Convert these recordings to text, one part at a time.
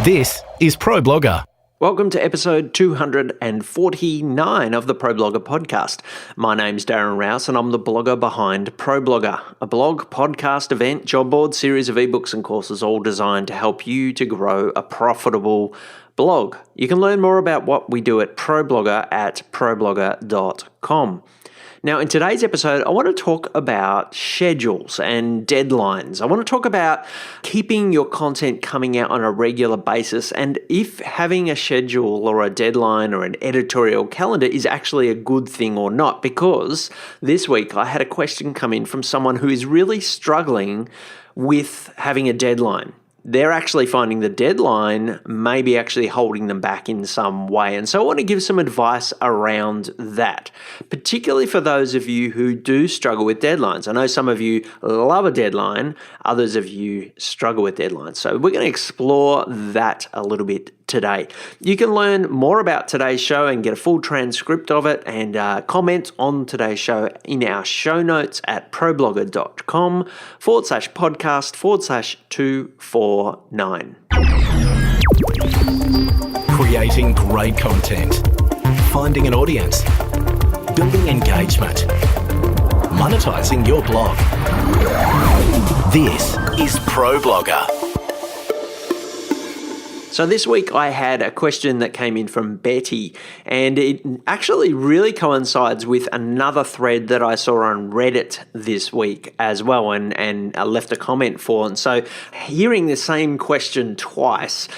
This is ProBlogger. Welcome to episode 249 of the ProBlogger podcast. My name's Darren Rouse and I'm the blogger behind ProBlogger, a blog, podcast, event, job board, series of ebooks and courses all designed to help you to grow a profitable blog. You can learn more about what we do at ProBlogger at perfectionism.com. Now, in today's episode, I want to talk about schedules and deadlines. I want to talk about keeping your content coming out on a regular basis and if having a schedule or a deadline or an editorial calendar is actually a good thing or not. Because this week I had a question come in from someone who is really struggling with having a deadline. They're actually finding the deadline may be actually holding them back in some way. And so I want to give some advice around that, particularly for those of you who do struggle with deadlines. I know some of you love a deadline, others of you struggle with deadlines. So we're going to explore that a little bit today. You can learn more about today's show and get a full transcript of it and comment on today's show in our show notes at problogger.com/podcast/249. Creating great content, finding an audience, building engagement, monetizing your blog. This is ProBlogger. So this week I had a question that came in from Betty, and it actually really coincides with another thread that I saw on Reddit this week as well and left a comment for. And so hearing the same question twice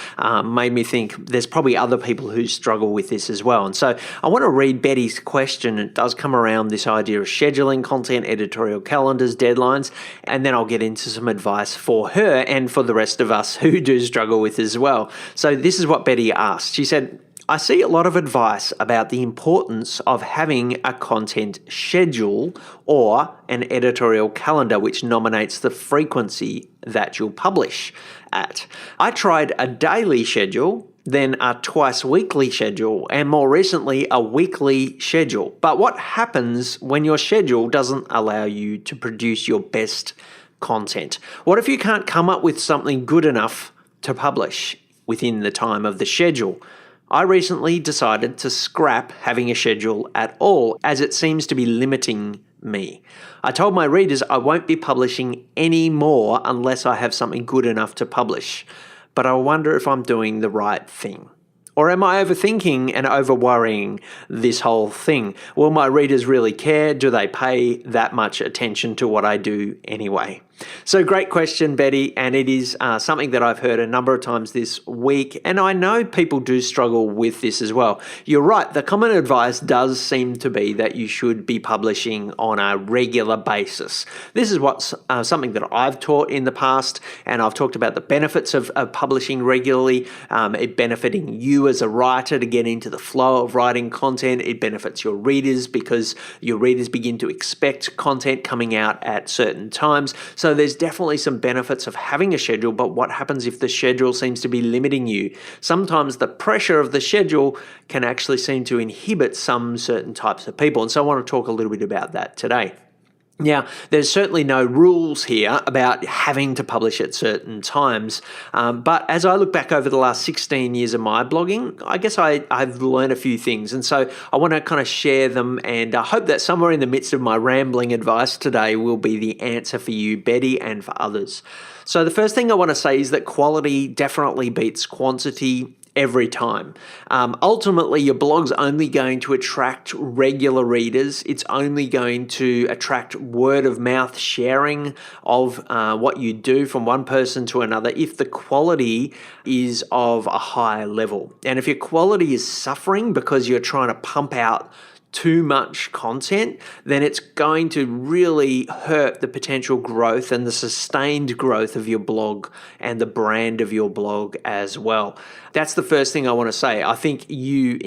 made me think there's probably other people who struggle with this as well. And so I want to read Betty's question. It does come around this idea of scheduling content, editorial calendars, deadlines, and then I'll get into some advice for her and for the rest of us who do struggle with as well. So this is what Betty asked. She said, I see a lot of advice about the importance of having a content schedule or an editorial calendar which nominates the frequency that you'll publish at. I tried a daily schedule, then a twice weekly schedule, and more recently a weekly schedule. But what happens when your schedule doesn't allow you to produce your best content? What if you can't come up with something good enough to publish within the time of the schedule? I recently decided to scrap having a schedule at all as it seems to be limiting me. I told my readers I won't be publishing any more unless I have something good enough to publish. But I wonder if I'm doing the right thing. Or am I overthinking and over-worrying this whole thing? Will my readers really care? Do they pay that much attention to what I do anyway? So great question, Betty, and it is something that I've heard a number of times this week, and I know people do struggle with this as well. You're right, the common advice does seem to be that you should be publishing on a regular basis. This is what's something that I've taught in the past, and I've talked about the benefits of publishing regularly, it benefiting you as a writer to get into the flow of writing content. It benefits your readers because your readers begin to expect content coming out at certain times. So there's definitely some benefits of having a schedule, but what happens if the schedule seems to be limiting you? Sometimes the pressure of the schedule can actually seem to inhibit some certain types of people. And so I want to talk a little bit about that today. Now, there's certainly no rules here about having to publish at certain times, but as I look back over the last 16 years of my blogging, I guess I've learned a few things, and so I want to kind of share them, and I hope that somewhere in the midst of my rambling advice today will be the answer for you, Betty, and for others. So the first thing I want to say is that quality definitely beats quantity every time. Ultimately, your blog's only going to attract regular readers. It's only going to attract word of mouth sharing of what you do from one person to another if the quality is of a high level. And if your quality is suffering because you're trying to pump out too much content, then it's going to really hurt the potential growth and the sustained growth of your blog and the brand of your blog as well. That's the first thing I want to say. I think you,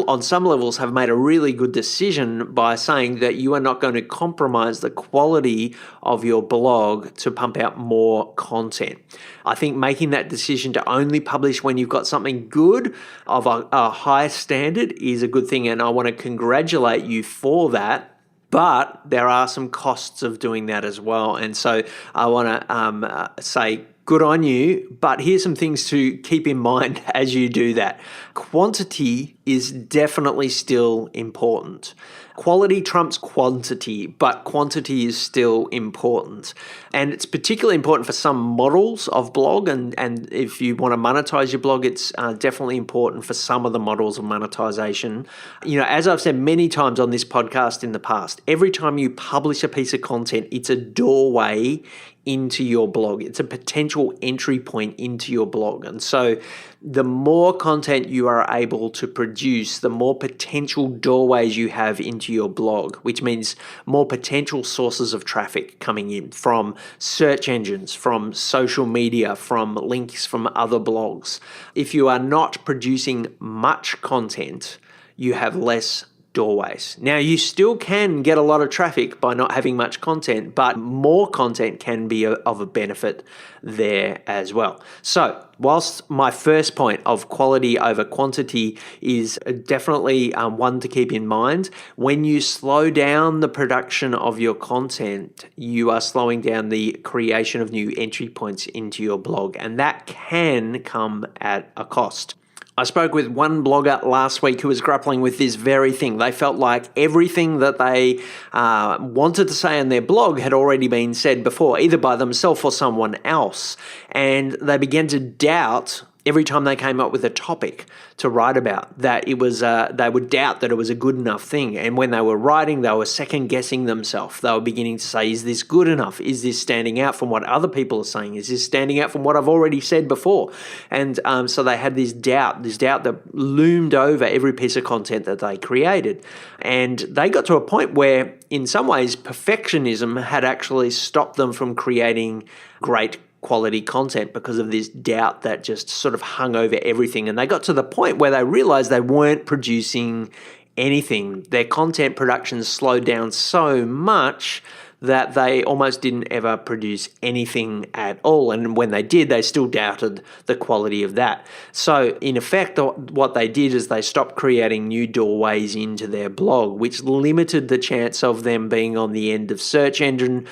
on some levels, have made a really good decision by saying that you are not going to compromise the quality of your blog to pump out more content. I think making that decision to only publish when you've got something good of a high standard is a good thing, and I want to congratulate you for that. But there are some costs of doing that as well. And so I want to say good on you. But here's some things to keep in mind as you do that. Quantity is definitely still important. Quality trumps quantity, but quantity is still important. And it's particularly important for some models of blog. And if you want to monetize your blog, it's definitely important for some of the models of monetization. As I've said many times on this podcast in the past, every time you publish a piece of content, it's a doorway into your blog. It's a potential entry point into your blog. And so the more content you are able to produce, the more potential doorways you have into your blog, which means more potential sources of traffic coming in from search engines, from social media, from links from other blogs. If you are not producing much content, you have less doorways. Now, you still can get a lot of traffic by not having much content, but more content can be of a benefit there as well. So, whilst my first point of quality over quantity is definitely one to keep in mind, when you slow down the production of your content, you are slowing down the creation of new entry points into your blog, and that can come at a cost. I spoke with one blogger last week who was grappling with this very thing. They felt like everything that they wanted to say on their blog had already been said before, either by themselves or someone else. And they began to doubt every time they came up with a topic to write about, that it was, they would doubt that it was a good enough thing. And when they were writing, they were second guessing themselves. They were beginning to say, is this good enough? Is this standing out from what other people are saying? Is this standing out from what I've already said before? And so they had this doubt that loomed over every piece of content that they created. And they got to a point where, in some ways, perfectionism had actually stopped them from creating great quality content because of this doubt that just sort of hung over everything. And they got to the point where they realized they weren't producing anything. Their content production slowed down so much that they almost didn't ever produce anything at all. And when they did, they still doubted the quality of that. So in effect, what they did is they stopped creating new doorways into their blog, which limited the chance of them being on the end of search engine,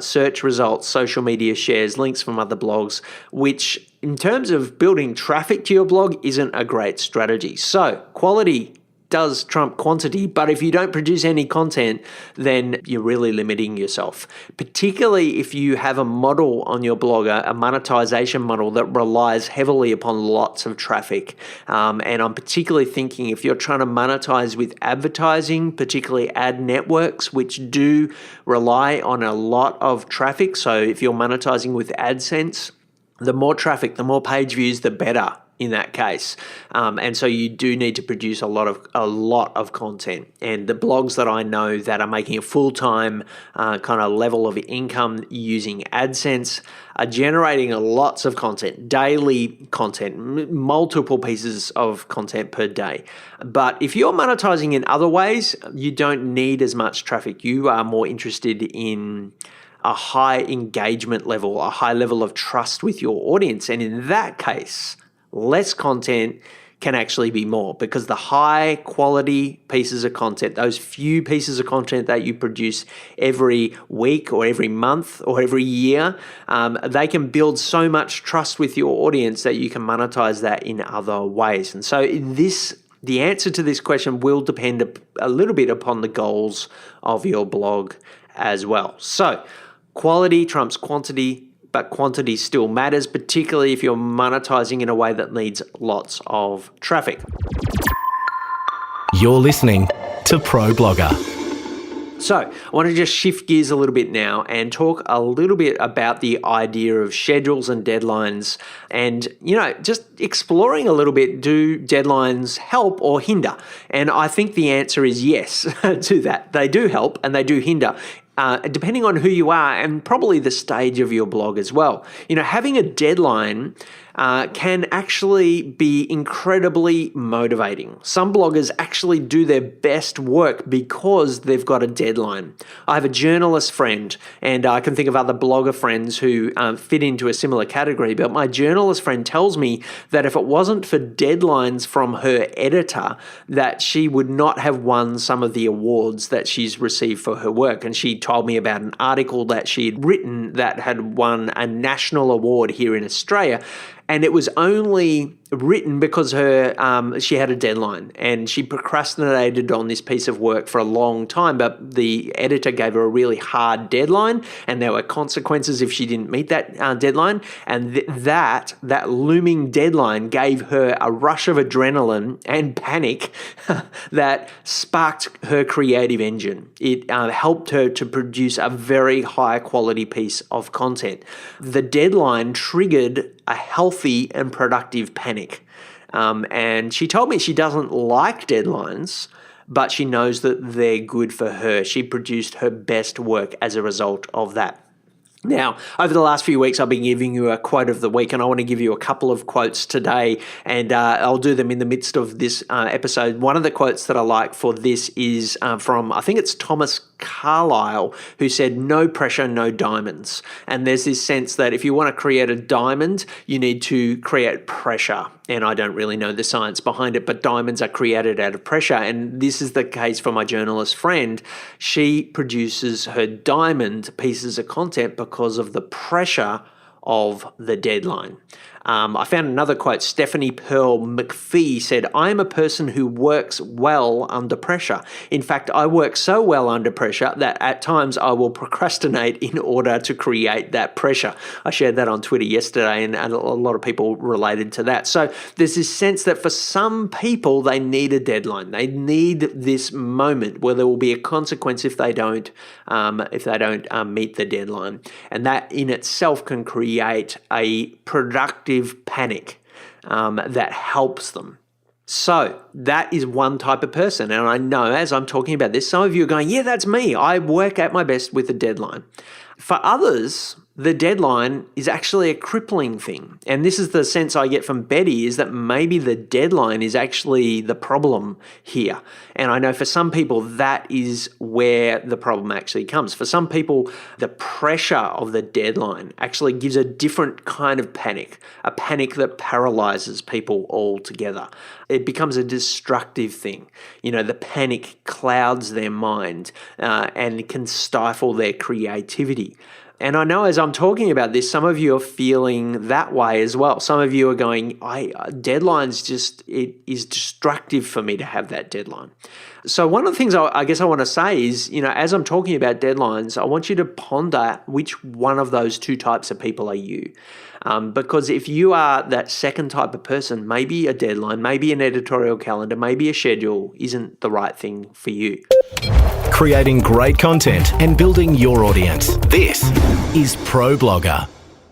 search results, social media shares, links from other blogs, which in terms of building traffic to your blog isn't a great strategy. So quality does trump quantity, but if you don't produce any content, then you're really limiting yourself, particularly if you have a model on your blog, a monetization model that relies heavily upon lots of traffic. And I'm particularly thinking if you're trying to monetize with advertising, particularly ad networks, which do rely on a lot of traffic. So if you're monetizing with AdSense, the more traffic, the more page views, the better in that case. And so you do need to produce a lot of content. And the blogs that I know that are making a full-time kind of level of income using AdSense are generating lots of content, daily content, multiple pieces of content per day. But if you're monetizing in other ways, you don't need as much traffic. You are more interested in a high engagement level, a high level of trust with your audience. And in that case, less content can actually be more, because the high quality pieces of content, those few pieces of content that you produce every week or every month or every year, they can build so much trust with your audience that you can monetize that in other ways. And so the answer to this question will depend a little bit upon the goals of your blog as well. So quality trumps quantity, but quantity still matters, particularly if you're monetizing in a way that needs lots of traffic. You're listening to Pro Blogger. So I want to just shift gears a little bit now and talk a little bit about the idea of schedules and deadlines, and, just exploring a little bit, do deadlines help or hinder? And I think the answer is yes to that. They do help and they do hinder. Depending on who you are and probably the stage of your blog as well. Having a deadline can actually be incredibly motivating. Some bloggers actually do their best work because they've got a deadline. I have a journalist friend, and I can think of other blogger friends who fit into a similar category, but my journalist friend tells me that if it wasn't for deadlines from her editor, that she would not have won some of the awards that she's received for her work. And she told me about an article that she'd written that had won a national award here in Australia. And it was only written because she had a deadline, and she procrastinated on this piece of work for a long time, but the editor gave her a really hard deadline, and there were consequences if she didn't meet that deadline. And that looming deadline gave her a rush of adrenaline and panic that sparked her creative engine. It helped her to produce a very high quality piece of content. The deadline triggered a healthy and productive panic. And she told me she doesn't like deadlines, but she knows that they're good for her. She produced her best work as a result of that. Now, over the last few weeks, I've been giving you a quote of the week, and I want to give you a couple of quotes today, and I'll do them in the midst of this episode. One of the quotes that I like for this is from, I think it's Thomas Carlyle, who said, "No pressure, no diamonds." And there's this sense that if you want to create a diamond, you need to create pressure. And I don't really know the science behind it, but diamonds are created out of pressure. And this is the case for my journalist friend. She produces her diamond pieces of content because of the pressure of the deadline. I found another quote. Stephanie Pearl McPhee said, "I am a person who works well under pressure. In fact, I work so well under pressure that at times I will procrastinate in order to create that pressure." I shared that on Twitter yesterday, and a lot of people related to that. So there's this sense that for some people, they need a deadline. They need this moment where there will be a consequence if they don't meet the deadline. And that in itself can create a productive panic that helps them. So that is one type of person. And I know as I'm talking about this, some of you are going, yeah, that's me. I work at my best with a deadline. For others, the deadline is actually a crippling thing. And this is the sense I get from Betty, is that maybe the deadline is actually the problem here. And I know for some people, that is where the problem actually comes. For some people, the pressure of the deadline actually gives a different kind of panic, a panic that paralyzes people altogether. It becomes a destructive thing. You know, the panic clouds their mind and can stifle their creativity. And I know as I'm talking about this, some of you are feeling that way as well. Some of you are going, deadlines it is destructive for me to have that deadline. So one of the things I guess I want to say is, as I'm talking about deadlines, I want you to ponder which one of those two types of people are you. Because if you are that second type of person, maybe a deadline, maybe an editorial calendar, maybe a schedule isn't the right thing for you. Creating great content and building your audience. This is ProBlogger.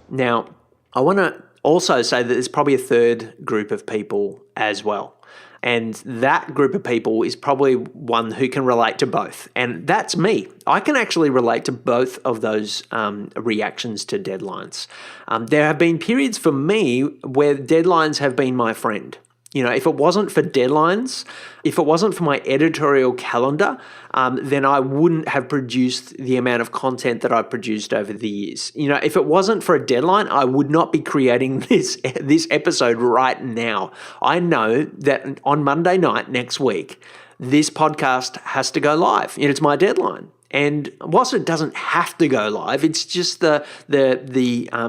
Now, I want to also say that there's probably a third group of people as well. And that group of people is probably one who can relate to both. And that's me. I can actually relate to both of those reactions to deadlines. There have been periods for me where deadlines have been my friend. If it wasn't for deadlines, if it wasn't for my editorial calendar, then I wouldn't have produced the amount of content that I've produced over the years. If it wasn't for a deadline, I would not be creating this episode right now. I know that on Monday night next week, this podcast has to go live. It's my deadline. And whilst it doesn't have to go live, it's just the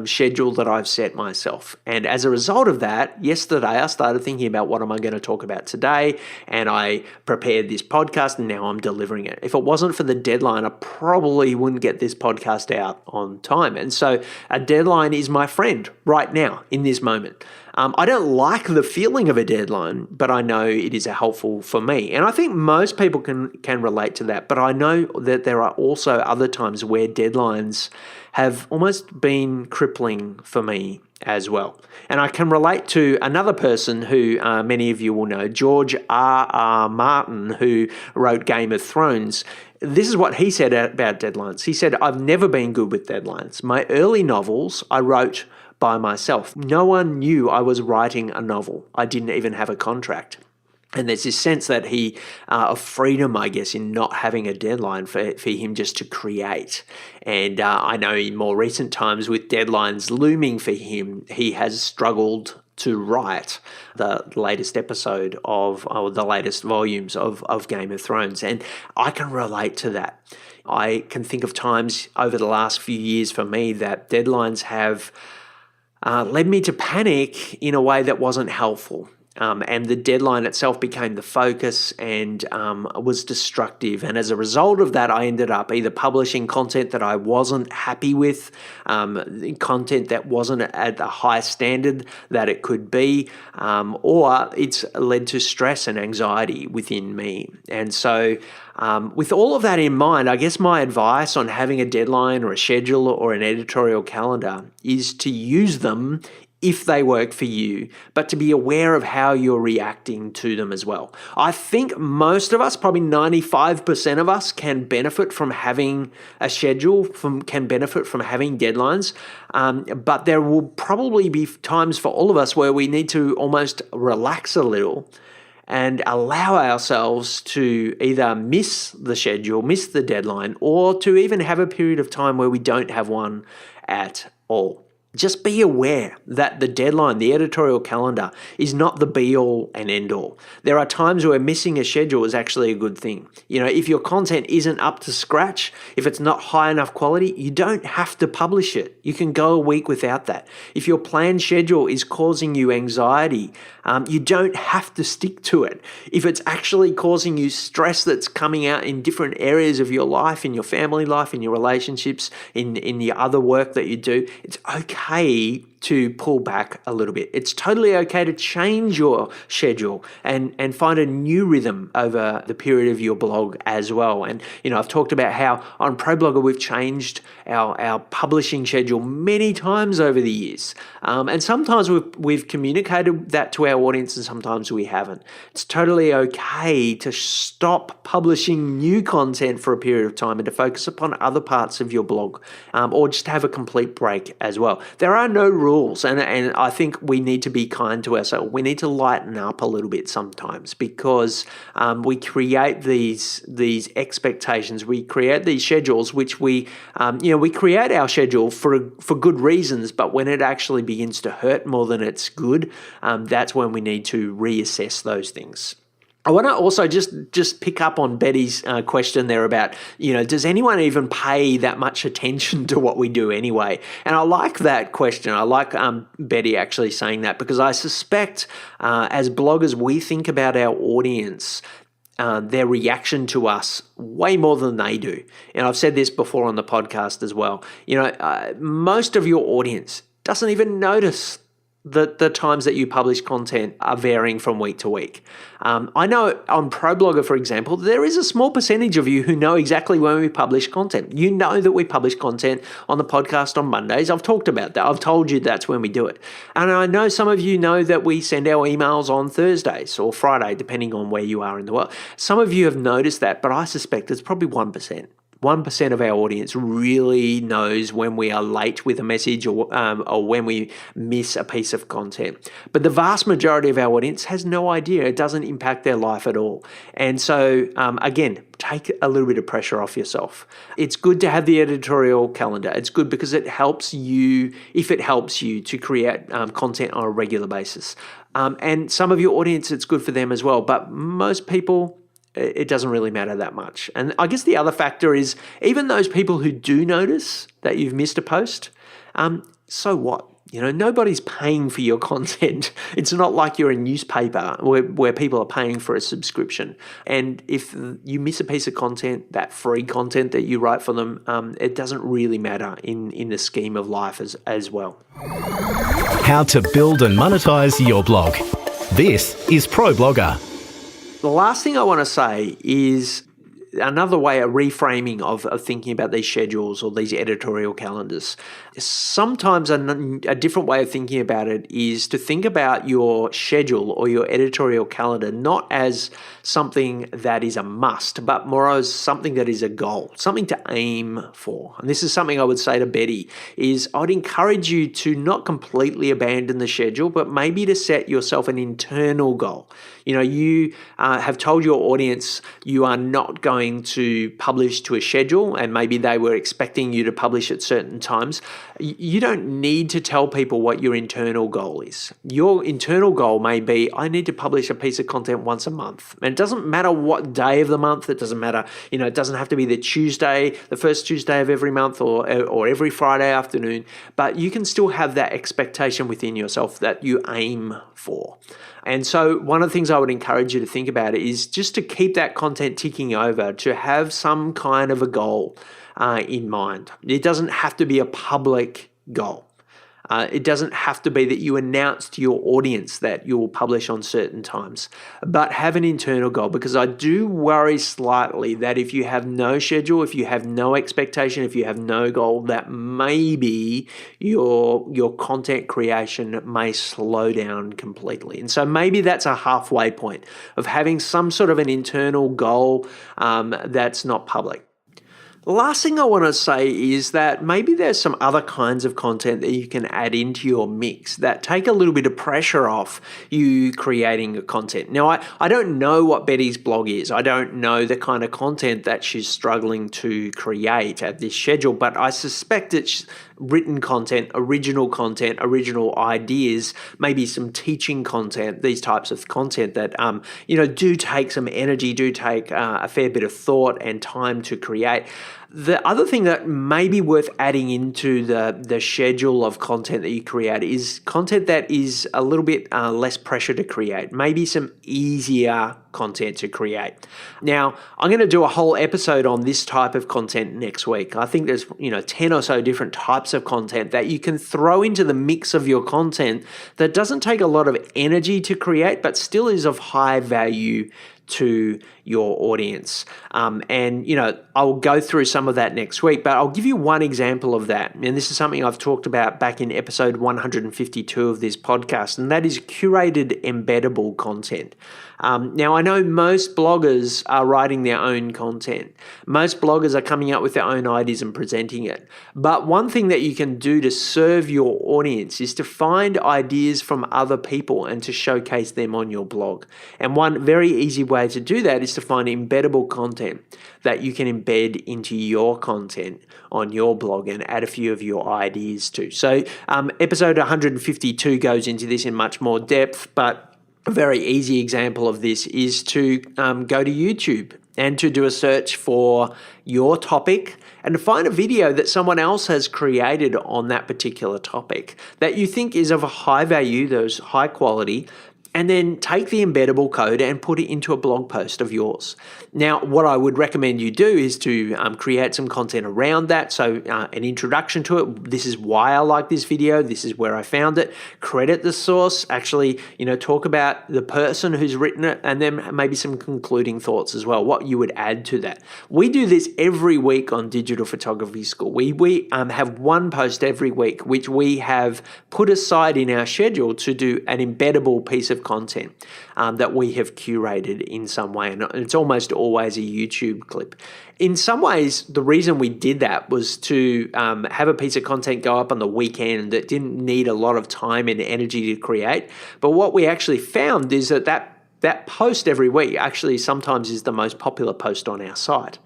schedule that I've set myself. And as a result of that, yesterday I started thinking about what am I going to talk about today, and I prepared this podcast, and now I'm delivering it. If it wasn't for the deadline, I probably wouldn't get this podcast out on time. And so a deadline is my friend right now in this moment. I don't like the feeling of a deadline, but I know it is helpful for me. And I think most people can relate to that. But I know that there are also other times where deadlines have almost been crippling for me as well. And I can relate to another person who many of you will know, George R.R. Martin, who wrote Game of Thrones. This is what he said about deadlines. He said, "I've never been good with deadlines. My early novels I wrote by myself. No one knew I was writing a novel. I didn't even have a contract. And there's this sense that of freedom, I guess, in not having a deadline for him just to create. And I know in more recent times with deadlines looming for him, he has struggled to write the latest episode or the latest volumes of Game of Thrones. And I can relate to that. I can think of times over the last few years for me that deadlines have led me to panic in a way that wasn't helpful. And the deadline itself became the focus and was destructive. And as a result of that, I ended up either publishing content that I wasn't happy with, content that wasn't at the high standard that it could be, or it's led to stress and anxiety within me. And so with all of that in mind, I guess my advice on having a deadline or a schedule or an editorial calendar is to use them if they work for you, but to be aware of how you're reacting to them as well. I think most of us, probably 95% of us, can benefit from having a schedule, can benefit from having deadlines, but there will probably be times for all of us where we need to almost relax a little and allow ourselves to either miss the schedule, miss the deadline, or to even have a period of time where we don't have one at all. Just be aware that the deadline, the editorial calendar, is not the be-all and end-all. There are times where missing a schedule is actually a good thing. You know, if your content isn't up to scratch, if it's not high enough quality, you don't have to publish it. You can go a week without that. If your planned schedule is causing you anxiety, you don't have to stick to it. If it's actually causing you stress that's coming out in different areas of your life, in your family life, in your relationships, in the other work that you do, it's okay to pull back a little bit. It's totally okay to change your schedule and find a new rhythm over the period of your blog as well. And, you know, I've talked about how on ProBlogger we've changed our publishing schedule many times over the years. And sometimes we've communicated that to our audience and sometimes we haven't. It's totally okay to stop publishing new content for a period of time and to focus upon other parts of your blog, or just have a complete break as well. There are no rules, and I think we need to be kind to ourselves. We need to lighten up a little bit sometimes because we create these expectations, we create these schedules, which we create our schedule for good reasons, but when it actually begins to hurt more than it's good, that's when we need to reassess those things. I want to also just pick up on Betty's question there about, does anyone even pay that much attention to what we do anyway? And I like that question. I like Betty actually saying that because I suspect as bloggers, we think about our audience, their reaction to us way more than they do. And I've said this before on the podcast as well. Most of your audience doesn't even notice the times that you publish content are varying from week to week. I know on ProBlogger, for example, there is a small percentage of you who know exactly when we publish content. You know that we publish content on the podcast on Mondays. I've talked about that. I've told you that's when we do it. And I know some of you know that we send our emails on Thursdays or Friday, depending on where you are in the world. Some of you have noticed that, but I suspect it's probably 1%. 1% of our audience really knows when we are late with a message or when we miss a piece of content. But the vast majority of our audience has no idea. It doesn't impact their life at all. And so, again, take a little bit of pressure off yourself. It's good to have the editorial calendar. It's good because it helps you, if it helps you, to create content on a regular basis. And some of your audience, it's good for them as well. But most people, it doesn't really matter that much. And I guess the other factor is even those people who do notice that you've missed a post, so what? Nobody's paying for your content. It's not like you're a newspaper where people are paying for a subscription. And if you miss a piece of content, that free content that you write for them, it doesn't really matter in the scheme of life as well. How to build and monetize your blog. This is ProBlogger. The last thing I want to say is another way, a reframing of thinking about these schedules or these editorial calendars. Sometimes a different way of thinking about it is to think about your schedule or your editorial calendar not as something that is a must, but more as something that is a goal, something to aim for. And this is something I would say to Betty, is I'd encourage you to not completely abandon the schedule, but maybe to set yourself an internal goal. You have told your audience you are not going to publish to a schedule, and maybe they were expecting you to publish at certain times. You don't need to tell people what your internal goal is. Your internal goal may be, I need to publish a piece of content once a month. And it doesn't matter what day of the month. It doesn't matter, it doesn't have to be the first Tuesday of every month or every Friday afternoon, but you can still have that expectation within yourself that you aim for. And so one of the things I would encourage you to think about is just to keep that content ticking over, to have some kind of a goal in mind. It doesn't have to be a public goal. It doesn't have to be that you announce to your audience that you will publish on certain times, but have an internal goal, because I do worry slightly that if you have no schedule, if you have no expectation, if you have no goal, that maybe your content creation may slow down completely. And so maybe that's a halfway point of having some sort of an internal goal that's not public. The last thing I want to say is that maybe there's some other kinds of content that you can add into your mix that take a little bit of pressure off you creating content. Now, I don't know what Betty's blog is. I don't know the kind of content that she's struggling to create at this schedule, but I suspect it's written content, original ideas, maybe some teaching content, these types of content that, do take some energy, do take a fair bit of thought and time to create. The other thing that may be worth adding into the schedule of content that you create is content that is a little bit less pressure to create, maybe some easier content to create. Now, I'm going to do a whole episode on this type of content next week. I think there's 10 or so different types of content that you can throw into the mix of your content that doesn't take a lot of energy to create, but still is of high value to your audience. I'll go through some of that next week, but I'll give you one example of that. And this is something I've talked about back in episode 152 of this podcast, and that is curated embeddable content. Now, I know most bloggers are writing their own content. Most bloggers are coming up with their own ideas and presenting it. But one thing that you can do to serve your audience is to find ideas from other people and to showcase them on your blog. And one very easy way to do that is to find embeddable content that you can embed into your content on your blog and add a few of your ideas to. So episode 152 goes into this in much more depth, but a very easy example of this is to go to YouTube and to do a search for your topic and to find a video that someone else has created on that particular topic that you think is of a high value, those high quality, and then take the embeddable code and put it into a blog post of yours. Now, what I would recommend you do is to create some content around that. So an introduction to it. This is why I like this video. This is where I found it. Credit the source. Actually, talk about the person who's written it, and then maybe some concluding thoughts as well, what you would add to that. We do this every week on Digital Photography School. We have one post every week, which we have put aside in our schedule to do an embeddable piece of content that we have curated in some way, and it's almost always a YouTube clip. In some ways, the reason we did that was to have a piece of content go up on the weekend that didn't need a lot of time and energy to create. But what we actually found is that post every week actually sometimes is the most popular post on our site.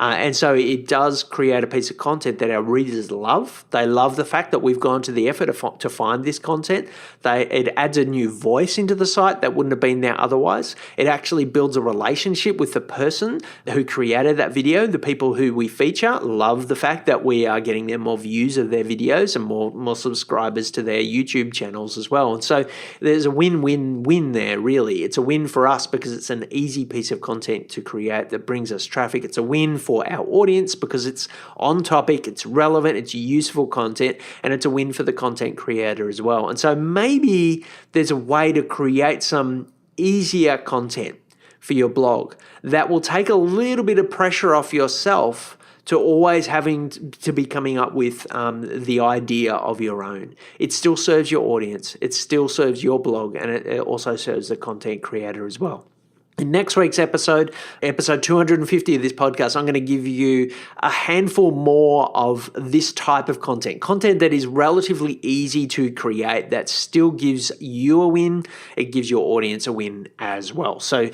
And so it does create a piece of content that our readers love. They love the fact that we've gone to the effort to find this content. It adds a new voice into the site that wouldn't have been there otherwise. It actually builds a relationship with the person who created that video. The people who we feature love the fact that we are getting them more views of their videos and more subscribers to their YouTube channels as well. And so there's a win-win-win there, really. It's a win for us because it's an easy piece of content to create that brings us traffic. It's a win for our audience because it's on topic, it's relevant, it's useful content, and it's a win for the content creator as well. And so maybe there's a way to create some easier content for your blog. That will take a little bit of pressure off yourself to always having to be coming up with the idea of your own. It still serves your audience. It still serves your blog, and it also serves the content creator as well. In next week's episode 250 of this podcast, I'm going to give you a handful more of this type of content that is relatively easy to create, that still gives you a win. It gives your audience a win as well. So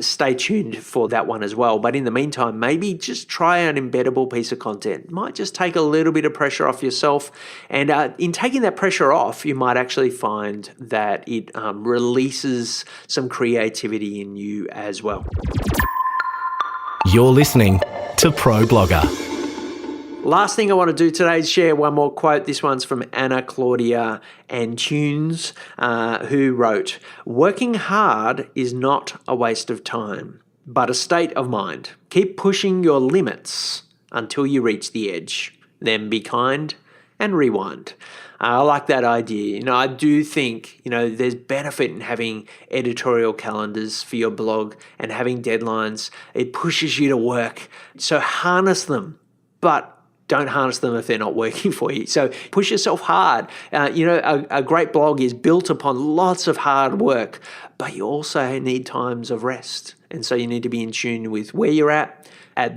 stay tuned for that one as well. But in the meantime, maybe just try an embeddable piece of content. It might just take a little bit of pressure off yourself. And in taking that pressure off, you might actually find that it releases some creativity in you as well. You're listening to Pro Blogger. Last thing I want to do today is share one more quote. This one's from Anna Claudia Antunes, who wrote, "Working hard is not a waste of time, but a state of mind. Keep pushing your limits until you reach the edge. Then be kind and rewind." I like that idea. I do think, there's benefit in having editorial calendars for your blog and having deadlines. It pushes you to work. So harness them, but don't harness them if they're not working for you. So push yourself hard. A great blog is built upon lots of hard work, but you also need times of rest. And so you need to be in tune with where you're at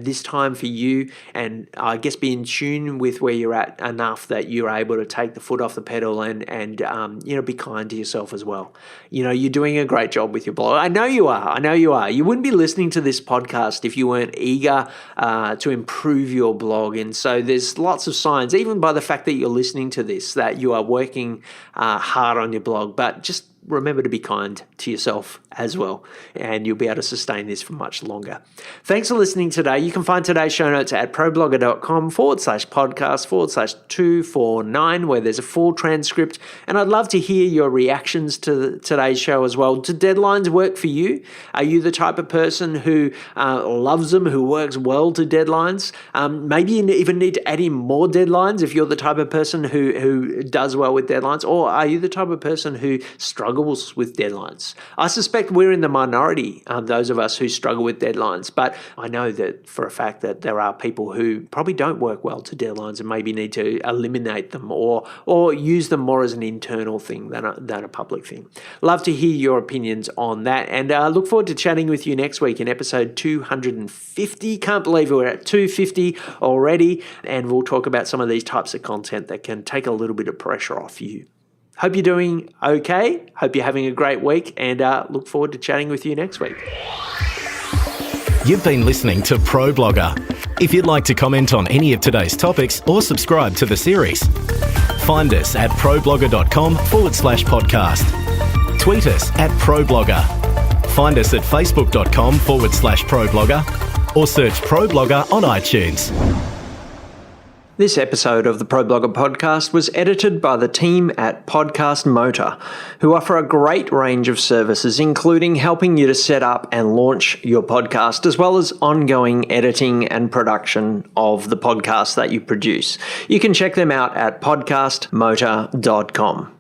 this time for you, and I guess be in tune with where you're at enough that you're able to take the foot off the pedal and be kind to yourself as well. You're doing a great job with your blog. I know you are. You wouldn't be listening to this podcast if you weren't eager to improve your blog. And so there's lots of signs, even by the fact that you're listening to this, that you are working hard on your blog. But just remember to be kind to yourself as well, and you'll be able to sustain this for much longer. Thanks for listening today. You can find today's show notes at problogger.com/podcast/249, where there's a full transcript. And I'd love to hear your reactions to today's show as well. Do deadlines work for you? Are you the type of person who loves them, who works well to deadlines? Maybe you even need to add in more deadlines if you're the type of person who does well with deadlines, or are you the type of person who struggles with deadlines? I suspect we're in the minority, those of us who struggle with deadlines, but I know that for a fact that there are people who probably don't work well to deadlines and maybe need to eliminate them or use them more as an internal thing than a public thing. Love to hear your opinions on that, and look forward to chatting with you next week in episode 250. Can't believe we're at 250 already, and we'll talk about some of these types of content that can take a little bit of pressure off you. Hope you're doing okay. Hope you're having a great week, and look forward to chatting with you next week. You've been listening to Pro Blogger. If you'd like to comment on any of today's topics or subscribe to the series, find us at problogger.com/podcast. Tweet us at ProBlogger. Find us at facebook.com/ProBlogger or search Pro Blogger on iTunes. This episode of the Pro Blogger podcast was edited by the team at Podcast Motor, who offer a great range of services, including helping you to set up and launch your podcast, as well as ongoing editing and production of the podcast that you produce. You can check them out at podcastmotor.com.